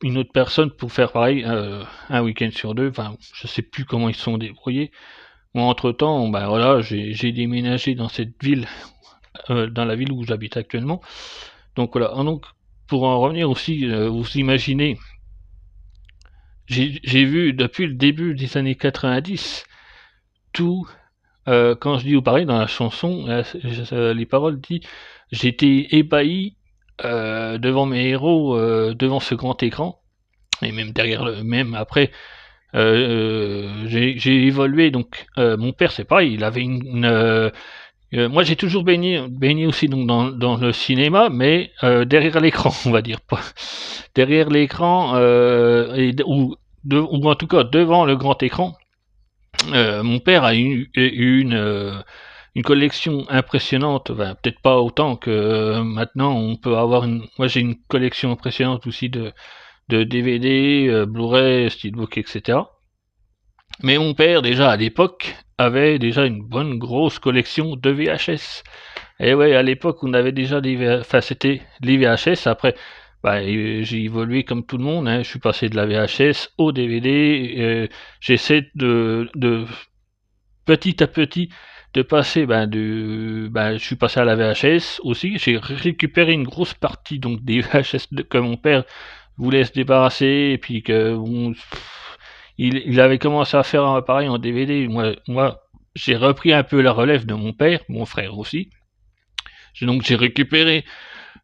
une autre personne pour faire pareil un week-end sur deux. Enfin, je sais plus comment ils se sont débrouillés. Moi, entre-temps, ben voilà, j'ai déménagé dans cette ville, dans la ville où j'habite actuellement. Donc voilà. Donc, pour en revenir aussi, vous imaginez, j'ai vu depuis le début des années 90 tout. Quand je dis ou pareil dans la chanson, les paroles disent j'étais ébahi devant mes héros, devant ce grand écran, et même derrière même après, j'ai évolué. Donc mon père c'est pareil, il avait moi j'ai toujours baigné aussi donc dans le cinéma, mais derrière l'écran on va dire, pas derrière l'écran, ou en tout cas devant le grand écran. Mon père a eu une collection impressionnante, enfin, peut-être pas autant que maintenant on peut avoir moi j'ai une collection impressionnante aussi de DVD, Blu-ray, Steelbook, etc. Mais mon père déjà à l'époque avait déjà une bonne grosse collection de VHS. Et ouais, à l'époque on avait déjà enfin c'était les VHS. Après bah, j'ai évolué comme tout le monde, hein. Je suis passé de la VHS au DVD. J'essaie de petit à petit de passer je suis passé à la VHS aussi. J'ai récupéré une grosse partie donc des VHS que mon père voulait se débarrasser, et puis que bon, il avait commencé à faire un appareil en DVD. Moi j'ai repris un peu la relève de mon père, mon frère aussi. Donc j'ai récupéré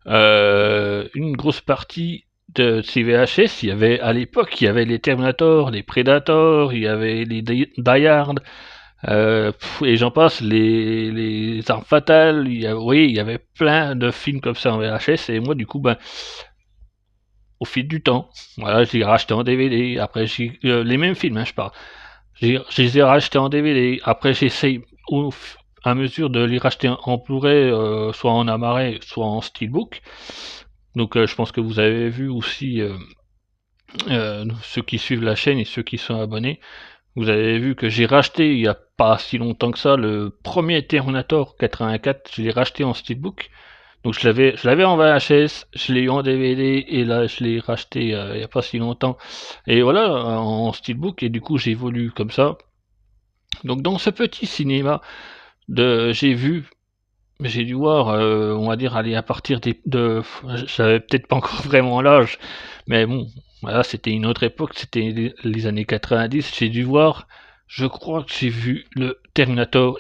une grosse partie de ces VHS. Il y avait à l'époque, il y avait les Terminator, les Predator, il y avait les Die Hard, et j'en passe, les armes fatales. Oui, il y avait plein de films comme ça en VHS, et moi du coup au fil du temps, voilà, j'ai racheté en DVD. Après les mêmes films, hein, je parle. Je les ai rachetés en DVD. Après j'essaye à mesure de les racheter en Blu-ray, soit en amarais, soit en steelbook. Donc je pense que vous avez vu aussi, ceux qui suivent la chaîne et ceux qui sont abonnés, vous avez vu que j'ai racheté il y a pas si longtemps que ça le premier Terminator 84. Je l'ai racheté en steelbook. Donc je l'avais en VHS, je l'ai eu en DVD, et là je l'ai racheté il y a pas si longtemps. Et voilà, en steelbook, et du coup j'évolue comme ça. Donc dans ce petit cinéma j'ai dû voir, on va dire, aller à partir j'avais peut-être pas encore vraiment l'âge, mais bon, voilà, c'était une autre époque, c'était les années 90. J'ai dû voir, je crois que j'ai vu Terminator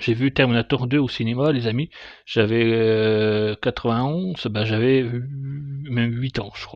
2 au cinéma, les amis. J'avais 91, j'avais même 8 ans, je crois.